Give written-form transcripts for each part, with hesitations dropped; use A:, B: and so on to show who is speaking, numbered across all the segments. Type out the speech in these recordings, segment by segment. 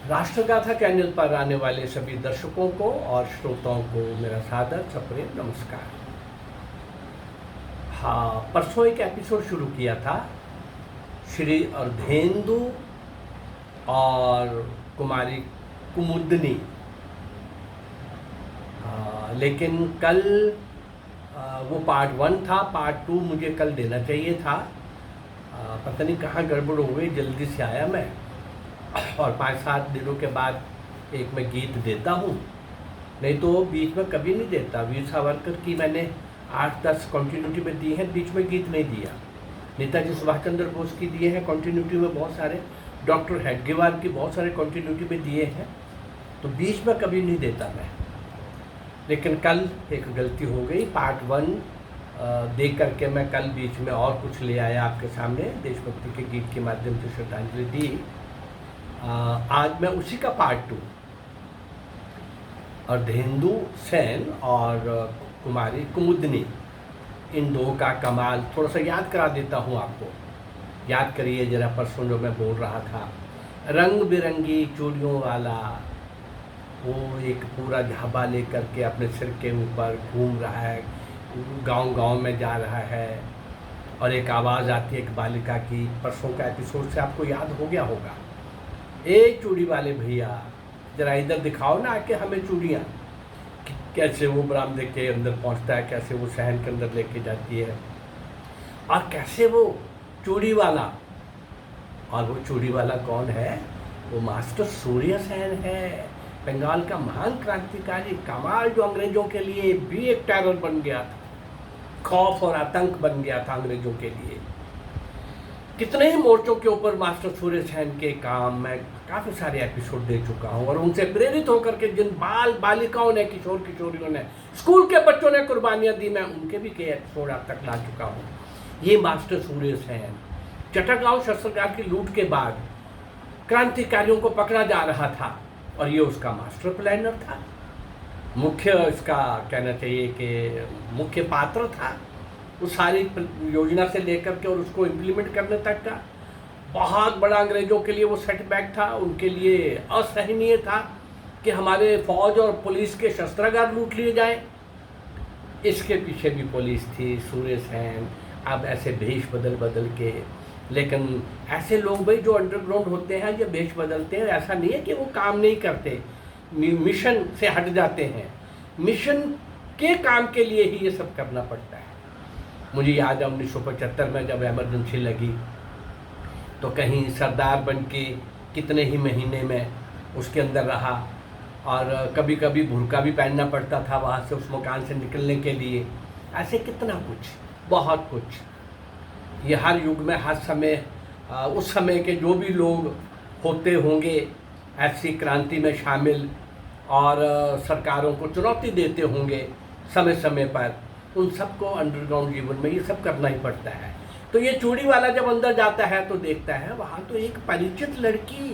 A: राष्ट्रगाथा channel पर आने वाले सभी दर्शकों को और श्रोताओं को मेरा सादर सप्रेम नमस्कार। हाँ, परसों एक एपिसोड शुरू किया था श्री अर्धेंदु और कुमारी कुमुदनी, लेकिन कल वो पार्ट 1 था। पार्ट 2 मुझे कल देना चाहिए था। पता नहीं कहाँ गड़बड़ हो गई, जल्दी से आया मैं और 5-7 दिनों के बाद एक मैं गीत देता हूँ, नहीं तो बीच में कभी नहीं देता। वीर सावरकर की मैंने 8-10 कंटिन्यूटी में दी है, बीच में गीत नहीं दिया। नेताजी सुभाष चंद्र बोस की दिए हैं कंटिन्यूटी में बहुत सारे, डॉक्टर हेडगेवार की बहुत सारे कंटिन्यूटी में दिए हैं, तो बीच में कभी नहीं देता मैं। लेकिन कल एक गलती हो गई, पार्ट 1 देख करके मैं कल बीच में और कुछ ले आया आपके सामने, देशभक्ति के गीत के माध्यम से श्रद्धांजलि दी। आज मैं उसी का पार्ट 2 अर्धेंदु सेन और कुमारी कुमुदनी, इन दो का कमाल थोड़ा सा याद करा देता हूँ आपको। याद करिए जरा, परसों जो मैं बोल रहा था, रंग बिरंगी चूड़ियों वाला वो एक पूरा झाबा लेकर के अपने सिर के ऊपर घूम रहा है, गांव-गांव में जा रहा है, और एक आवाज़ आती है एक बालिका की। परसों का एपिसोड से आपको याद हो गया होगा, ए चूड़ी वाले भैया जरा इधर दिखाओ ना आके हमें चूड़ियाँ। कैसे वो बरामदे के अंदर पहुंचता है, कैसे वो सहन के अंदर लेके जाती है, और कैसे वो चूड़ी वाला, और वो चूड़ी वाला कौन है? वो मास्टर सूर्य सेन है, बंगाल का महान क्रांतिकारी कमाल, जो अंग्रेजों के लिए भी एक टेरर बन गया था, खौफ और आतंक बन गया था अंग्रेजों के लिए। कितने ही मोर्चों के ऊपर मास्टर सूर्य सेन के काम मैं काफ़ी सारे एपिसोड दे चुका हूँ, और उनसे प्रेरित होकर के जिन बालिकाओं ने, किशोर किशोरियों ने, स्कूल के बच्चों ने कुर्बानियाँ दी, मैं उनके भी कई एपिसोड अब तक ला चुका हूँ। ये मास्टर सूर्य सेन चटगांव शस्त्रागार की लूट के बाद क्रांतिकारियों को पकड़ा जा रहा था, और ये उसका मास्टर प्लानर था, मुख्य, इसका कहना चाहिए कि मुख्य पात्र था उस सारी योजना से लेकर के और उसको इम्प्लीमेंट करने तक का। बहुत बड़ा अंग्रेजों के लिए वो सेटबैक था, उनके लिए असहनीय था कि हमारे फौज और पुलिस के शस्त्रागार लूट लिए जाएं। इसके पीछे भी पुलिस थी, सूर्य सेन। अब ऐसे भेष बदल बदल के, लेकिन ऐसे लोग भाई जो अंडरग्राउंड होते हैं, जो भेष बदलते हैं, ऐसा नहीं है कि वो काम नहीं करते, मिशन से हट जाते हैं। मिशन के काम के लिए ही ये सब करना पड़ता है। मुझे याद है 1975 में जब इमरजेंसी लगी, तो कहीं सरदार बन के कितने ही महीने में उसके अंदर रहा, और कभी कभी बुर्का भी पहनना पड़ता था वहाँ से, उस मकान से निकलने के लिए। ऐसे कितना कुछ, बहुत कुछ। ये हर युग में, हर समय, उस समय के जो भी लोग होते होंगे ऐसी क्रांति में शामिल, और सरकारों को चुनौती देते होंगे समय समय पर, उन सबको अंडरग्राउंड जीवन में ये सब करना ही पड़ता है। तो ये चूड़ी वाला जब अंदर जाता है तो देखता है वहाँ तो एक परिचित लड़की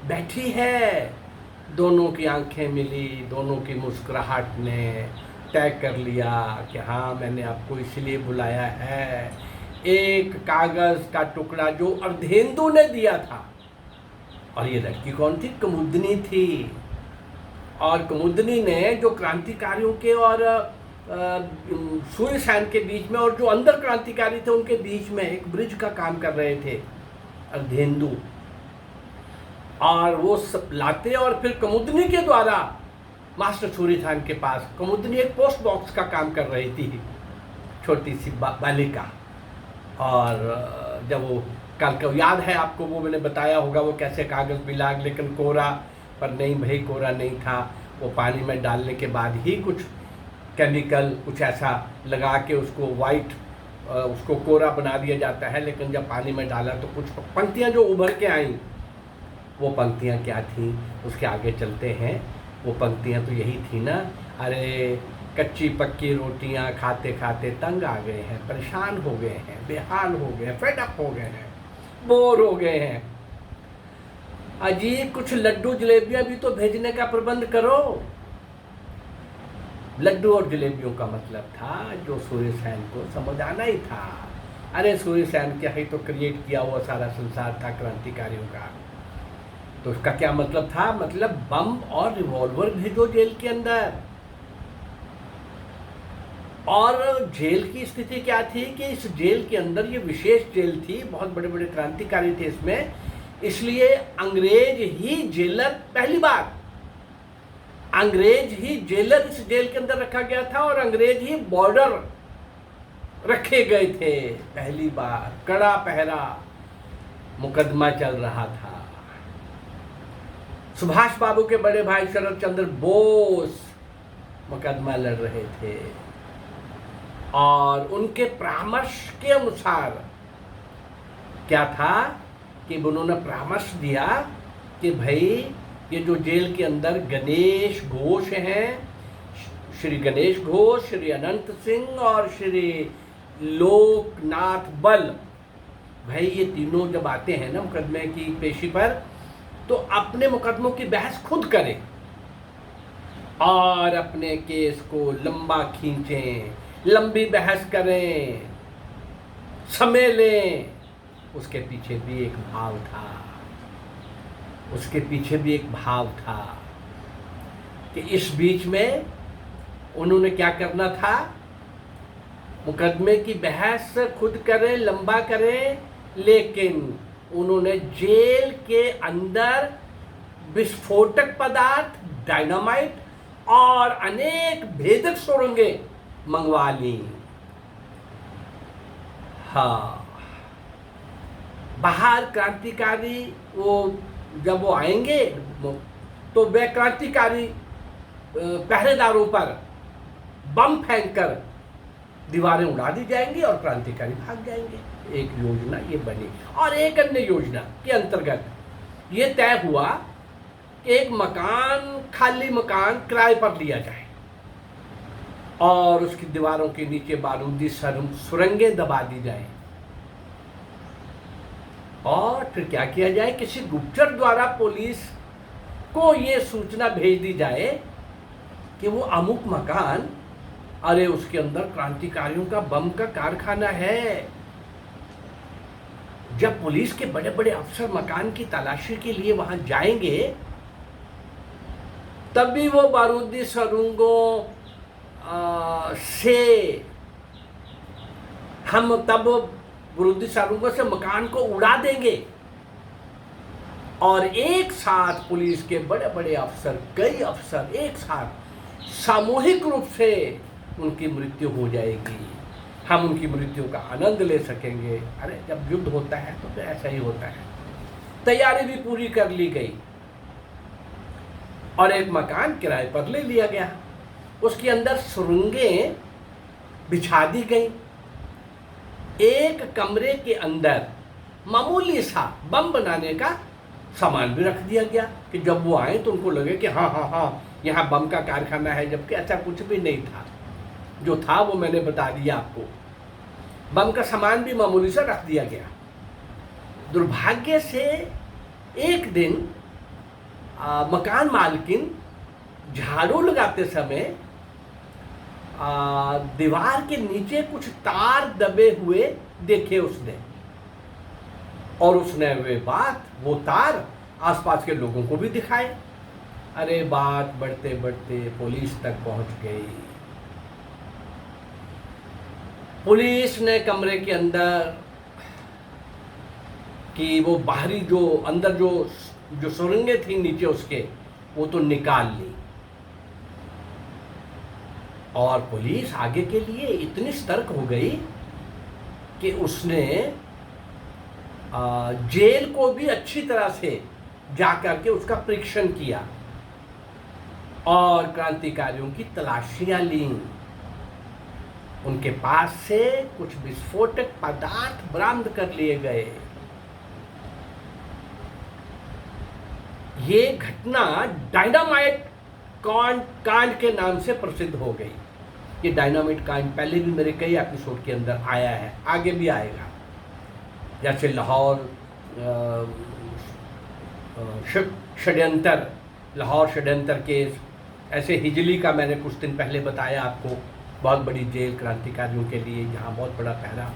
A: बैठी है, दोनों की आंखें मिली, दोनों की मुस्कुराहट ने तय कर लिया कि हाँ, मैंने आपको इसलिए बुलाया है। एक कागज़ का टुकड़ा जो अर्धेंदु ने दिया था, और ये लड़की कौन थी? कुमुदनी थी। और कुमुदनी ने जो क्रांतिकारियों के और सूर्य सेन के बीच में, और जो अंदर क्रांतिकारी थे उनके बीच में एक ब्रिज का काम कर रहे थे अर्धेंदु, और वो सब लाते और फिर कुमुदनी के द्वारा मास्टर सूर्य सेन के पास। कुमुदनी एक पोस्ट बॉक्स का काम कर रही थी, छोटी सी बालिका। और जब वो कल को याद है आपको, वो मैंने बताया होगा वो कैसे कागज़ मिला, लेकिन कोरा, पर नहीं भाई, कोरा नहीं था। वो पानी में डालने के बाद ही कुछ केमिकल, कुछ ऐसा लगा के उसको वाइट, उसको कोरा बना दिया जाता है। लेकिन जब पानी में डाला तो कुछ पंक्तियाँ जो उभर के आईं, वो पंक्तियाँ क्या थीं, उसके आगे चलते हैं। वो पंक्तियाँ तो यही थी ना, अरे कच्ची पक्की रोटियां खाते खाते तंग आ गए हैं, परेशान हो गए हैं, बेहाल हो गए हैं, फेड अप हो गए हैं, बोर हो गए हैं। अजी कुछ लड्डू जलेबियां भी तो भेजने का प्रबंध करो। लड्डू और जलेबियों का मतलब था जो सूर्य सेन को समझ आना ही था। अरे सूर्य सेन क्या ही तो क्रिएट किया हुआ सारा संसार था क्रांतिकारियों का। तो उसका क्या मतलब था? मतलब बम और रिवॉल्वर भेजो जेल के अंदर। और जेल की स्थिति क्या थी कि इस जेल के अंदर, ये विशेष जेल थी, बहुत बड़े बड़े क्रांतिकारी थे इसमें, इसलिए अंग्रेज ही जेलर, पहली बार अंग्रेज ही जेलर इस जेल के अंदर रखा गया था और अंग्रेज ही बॉर्डर रखे गए थे। पहली बार कड़ा पहरा मुकदमा चल रहा था। सुभाष बाबू के बड़े भाई शरद चंद्र बोस मुकदमा लड़ रहे थे और उनके परामर्श के अनुसार क्या था कि उन्होंने परामर्श दिया कि भाई ये जो जेल के अंदर गणेश घोष हैं, श्री गणेश घोष, श्री अनंत सिंह और श्री लोकनाथ बल, भाई ये तीनों जब आते हैं ना मुकदमे की पेशी पर, तो अपने मुकदमों की बहस खुद करें और अपने केस को लंबा खींचें, लंबी बहस करें, समय लें। उसके पीछे भी एक भाव था, उसके पीछे भी एक भाव था कि इस बीच में उन्होंने क्या करना था? मुकदमे की बहस खुद करें, लंबा करें, लेकिन उन्होंने जेल के अंदर विस्फोटक पदार्थ, डायनामाइट और अनेक भेदक सुरंगें मंगवा ली। हाँ, बाहर क्रांतिकारी जब वो आएंगे तो वे क्रांतिकारी पहरेदारों पर बम फेंककर दीवारें उड़ा दी जाएंगी और क्रांतिकारी भाग जाएंगे। एक योजना ये बनी। और एक अन्य योजना के अंतर्गत ये तय हुआ कि एक मकान, खाली मकान किराए पर लिया जाए और उसकी दीवारों के नीचे बारूदी सुरंगें दबा दी जाए और फिर क्या किया जाए, किसी गुप्तचर द्वारा पुलिस को ये सूचना भेज दी जाए कि वो अमुक मकान, अरे उसके अंदर क्रांतिकारियों का बम का कारखाना है। जब पुलिस के बड़े बड़े अफसर मकान की तलाशी के लिए वहां जाएंगे तब भी वो बारूदी सुरंगों से हम तब बारूदी सुरंगों से मकान को उड़ा देंगे और एक साथ पुलिस के बड़े बड़े अफसर, कई अफसर एक साथ सामूहिक रूप से उनकी मृत्यु हो जाएगी। हम उनकी मृत्यु का आनंद ले सकेंगे। अरे जब युद्ध होता है तो फिर ऐसा ही होता है। तैयारी भी पूरी कर ली गई और एक मकान किराए पर ले लिया गया। उसके अंदर सुरंगें बिछा दी गई। एक कमरे के अंदर मामूली सा बम बनाने का सामान भी रख दिया गया कि जब वो आए तो उनको लगे कि हाँ हाँ हाँ यहाँ बम का कारखाना है, जबकि ऐसा कुछ भी नहीं था। जो था वो मैंने बता दिया आपको। बम का सामान भी मामूली सा रख दिया गया। दुर्भाग्य से एक दिन मकान मालकिन झाड़ू लगाते समय दीवार के नीचे कुछ तार दबे हुए देखे उसने और उसने वो तार आसपास के लोगों को भी दिखाए। अरे बात बढ़ते बढ़ते पुलिस तक पहुंच गई। पुलिस ने कमरे के अंदर कि वो बाहरी जो अंदर जो सुरंगें थी नीचे उसके, वो तो निकाल ली और पुलिस आगे के लिए इतनी सतर्क हो गई कि उसने जेल को भी अच्छी तरह से जाकर के उसका परीक्षण किया और क्रांतिकारियों की तलाशियां ली। उनके पास से कुछ विस्फोटक पदार्थ बरामद कर लिए गए। ये घटना डायनामाइट कांड के नाम से प्रसिद्ध हो गई। ये डायनामाइट कांड पहले भी मेरे कई एपिसोड के अंदर आया है, आगे भी आएगा। जैसे लाहौर षड्यंत्र केस, ऐसे हिजली का मैंने कुछ दिन पहले बताया आपको, बहुत बड़ी जेल क्रांतिकारियों के लिए, जहाँ बहुत बड़ा पहरा।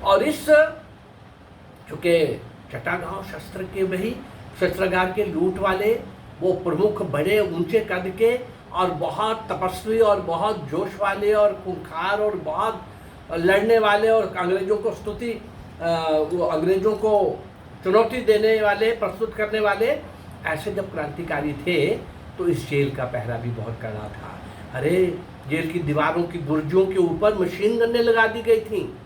A: और इस चूँकि चट्टागांव शस्त्र के वही शस्त्रागार के लूट वाले, वो प्रमुख बड़े ऊंचे कद के और बहुत तपस्वी और बहुत जोश वाले और खूंखार और बहुत लड़ने वाले और अंग्रेजों को वो अंग्रेजों को चुनौती देने वाले, प्रस्तुत करने वाले, ऐसे जब क्रांतिकारी थे तो इस जेल का पहरा भी बहुत कड़ा था। अरे जेल की दीवारों की बुर्जों के ऊपर मशीन गन्नें लगा दी गई थी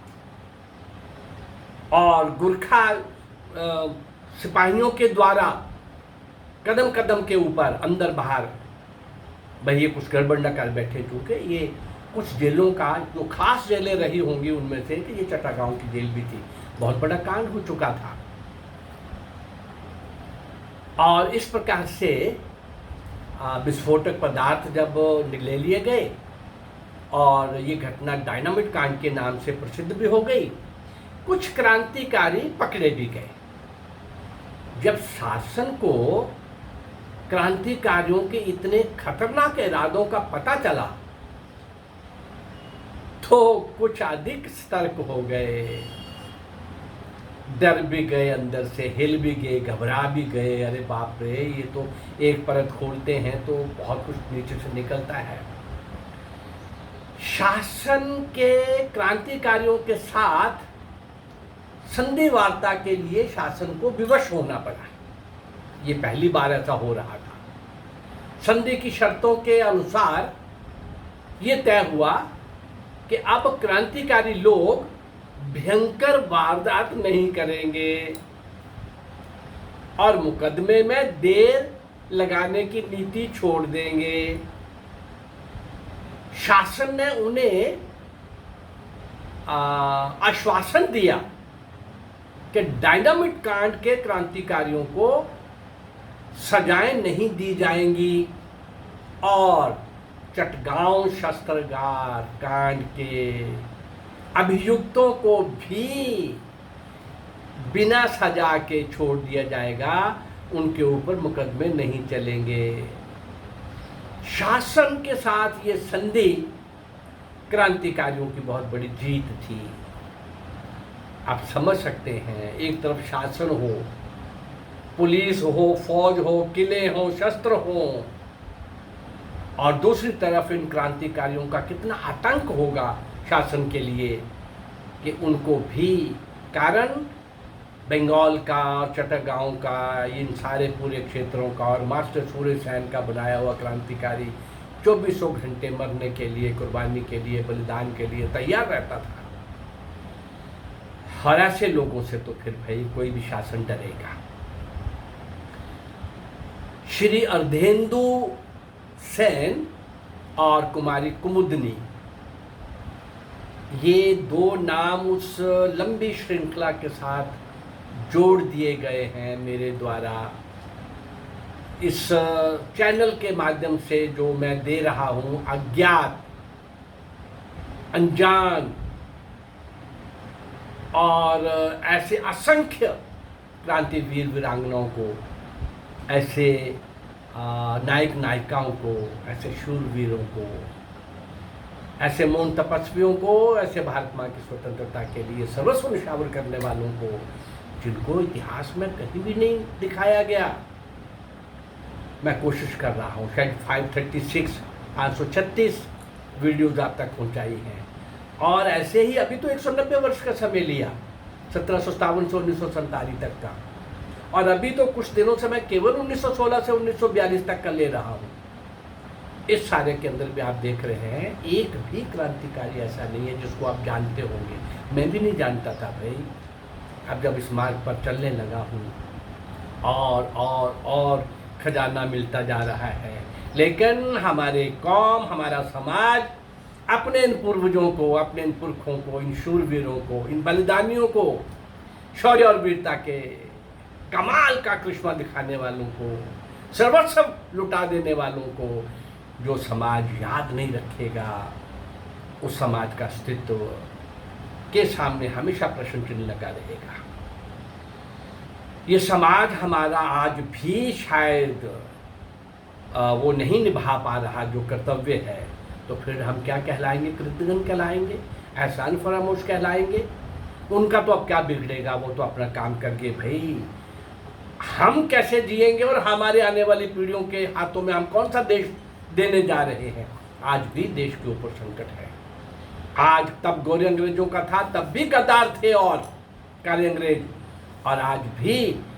A: और गुरखा सिपाहियों के द्वारा कदम कदम के ऊपर अंदर बाहर, भाई ये कुछ गड़बड़ न कर बैठे, क्योंकि ये कुछ जेलों का जो खास जेलें रही होंगी उनमें से कि ये चट्टागांव की जेल भी थी, बहुत बड़ा कांड हो चुका था। और इस प्रकार से विस्फोटक पदार्थ जब ले लिए गए और ये घटना डायनामिट कांड के नाम से प्रसिद्ध भी हो गई, कुछ क्रांतिकारी पकड़े भी गए। जब शासन को क्रांतिकारियों के इतने खतरनाक इरादों का पता चला तो कुछ अधिक सतर्क हो गए, डर भी गए, अंदर से हिल भी गए, घबरा भी गए। अरे बाप रे, ये तो एक परत खोलते हैं तो बहुत कुछ नीचे से निकलता है। शासन के क्रांतिकारियों के साथ संधि वार्ता के लिए शासन को विवश होना पड़ा। ये पहली बार ऐसा हो रहा था। संधि की शर्तों के अनुसार ये तय हुआ कि अब क्रांतिकारी लोग भयंकर वारदात नहीं करेंगे और मुकदमे में देर लगाने की नीति छोड़ देंगे। शासन ने उन्हें आश्वासन दिया कि डायनामिट कांड के क्रांतिकारियों को सजाएं नहीं दी जाएंगी और चटगांव शस्त्रागार कांड के अभियुक्तों को भी बिना सजा के छोड़ दिया जाएगा, उनके ऊपर मुकदमे नहीं चलेंगे। शासन के साथ ये संधि क्रांतिकारियों की बहुत बड़ी जीत थी। आप समझ सकते हैं, एक तरफ शासन हो, पुलिस हो, फौज हो, किले हो, शस्त्र हो, और दूसरी तरफ इन क्रांतिकारियों का कितना आतंक होगा शासन के लिए कि उनको भी, कारण बंगाल का, चट्टागांव का, इन सारे पूरे क्षेत्रों का और मास्टर सूर्य सेन का बनाया हुआ क्रांतिकारी 2400 घंटे मरने के लिए, कुर्बानी के लिए, बलिदान के लिए तैयार रहता था। हर ऐसे लोगों से तो फिर भाई कोई भी शासन डरेगा। श्री अर्धेंदु सेन और कुमारी कुमुदनी, ये दो नाम उस लंबी श्रृंखला के साथ जोड़ दिए गए हैं मेरे द्वारा इस चैनल के माध्यम से जो मैं दे रहा हूँ। अज्ञात, अनजान और ऐसे असंख्य क्रांतिवीर वीरांगनाओं को, ऐसे नायक नायिकाओं को, ऐसे शूरवीरों को, ऐसे मौन तपस्वियों को, ऐसे भारत माँ की स्वतंत्रता के लिए सर्वस्व निछावर करने वालों को, जिनको इतिहास में कहीं भी नहीं दिखाया गया। मैं कोशिश कर रहा हूँ, शायद 536 वीडियोज आप तक पहुँचाई हैं। और ऐसे ही अभी तो 190 वर्ष का समय लिया, 1757 से 1947 तक का, और अभी तो कुछ दिनों से मैं केवल 1916 से 1942 तक का ले रहा हूँ। इस सारे के अंदर भी आप देख रहे हैं, एक भी क्रांतिकारी ऐसा नहीं है जिसको आप जानते होंगे। मैं भी नहीं जानता था भाई, अब जब इस मार्ग पर चलने लगा हूँ और खजाना मिलता जा रहा है। लेकिन हमारे कौम, हमारा समाज अपने इन पूर्वजों को, अपने इन पुरखों को, इन शूरवीरों को, इन बलिदानियों को, शौर्य और वीरता के कमाल का करिश्मा दिखाने वालों को, सर्वस्व लुटा देने वालों को जो समाज याद नहीं रखेगा, उस समाज का अस्तित्व के सामने हमेशा प्रश्न चिन्ह लगा रहेगा। ये समाज हमारा आज भी शायद वो नहीं निभा पा रहा जो कर्तव्य है, तो फिर हम क्या कहलाएंगे? कृतघ्न कहलाएंगे, एहसान फरामोश कहलाएंगे। उनका तो अब क्या बिगड़ेगा, वो तो अपना काम करके भाई हम कैसे जिएंगे और हमारे आने वाली पीढ़ियों के हाथों में हम कौन सा देश देने जा रहे हैं। आज भी देश के ऊपर संकट है। आज तब गोरे अंग्रेजों का था, तब भी गद्दार थे और काले अंग्रेज, और आज भी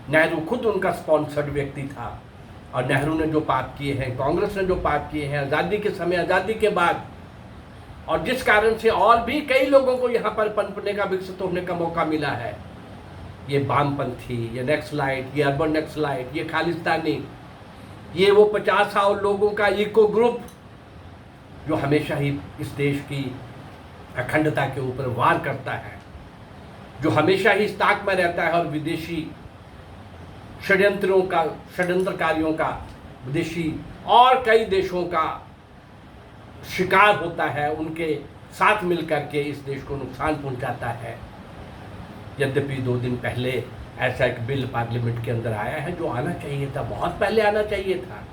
A: नेहरू खुद उनका स्पॉन्सर्ड व्यक्ति था। और नेहरू ने जो पाप किए हैं, कांग्रेस ने जो पाप किए हैं आज़ादी के समय, आज़ादी के बाद, और जिस कारण से और भी कई लोगों को यहाँ पर पनपने का, विकसित होने का मौका मिला है, ये वामपंथी, ये नक्सलाइट, ये अर्बन नक्सलाइट, ये खालिस्तानी, ये वो 50 लोगों का इको ग्रुप जो हमेशा ही इस देश की अखंडता के ऊपर वार करता है, जो हमेशा ही इस ताक में रहता है और विदेशी षड्यंत्रकारियों का, विदेशी और कई देशों का शिकार होता है, उनके साथ मिलकर के इस देश को नुकसान पहुंचाता है। यद्यपि 2 दिन पहले ऐसा एक बिल पार्लियामेंट के अंदर आया है जो आना चाहिए था, बहुत पहले आना चाहिए था।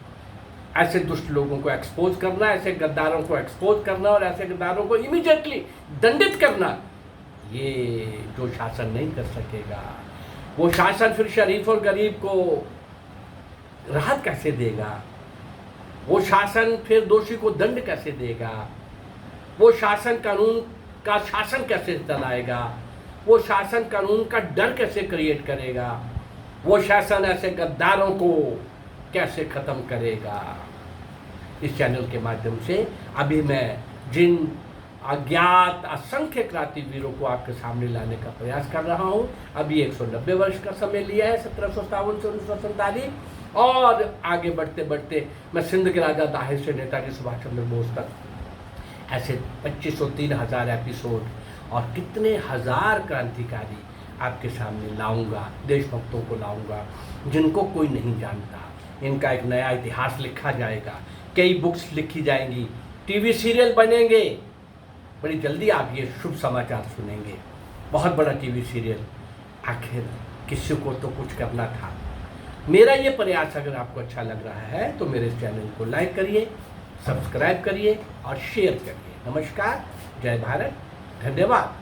A: ऐसे दुष्ट लोगों को एक्सपोज करना, ऐसे गद्दारों को एक्सपोज करना और ऐसे गद्दारों को इमीडिएटली दंडित करना, ये जो शासन नहीं कर सकेगा, वो शासन फिर शरीफ और गरीब को राहत कैसे देगा? वो शासन फिर दोषी को दंड कैसे देगा? वो शासन कानून का शासन कैसे चलाएगा? वो शासन कानून का डर कैसे क्रिएट करेगा? वो शासन ऐसे गद्दारों को कैसे ख़त्म करेगा? इस चैनल के माध्यम से अभी मैं जिन अज्ञात असंख्य क्रांतिवीरों को आपके सामने लाने का प्रयास कर रहा हूँ, अभी 190 वर्ष का समय लिया है, 1757 से 1947, और आगे बढ़ते बढ़ते मैं सिंध के राजा दाहिर से नेताजी सुभाष चंद्र बोस तक ऐसे 2503,000 एपिसोड और कितने हजार क्रांतिकारी आपके सामने लाऊंगा, देशभक्तों को लाऊंगा जिनको कोई नहीं जानता। इनका एक नया इतिहास लिखा जाएगा, कई बुक्स लिखी जाएंगी, टीवी सीरियल बनेंगे। बड़ी जल्दी आप ये शुभ समाचार सुनेंगे, बहुत बड़ा टीवी सीरियल। आखिर किसी को तो कुछ करना था। मेरा ये प्रयास अगर आपको अच्छा लग रहा है तो मेरे चैनल को लाइक करिए, सब्सक्राइब करिए और शेयर करिए। नमस्कार, जय भारत, धन्यवाद।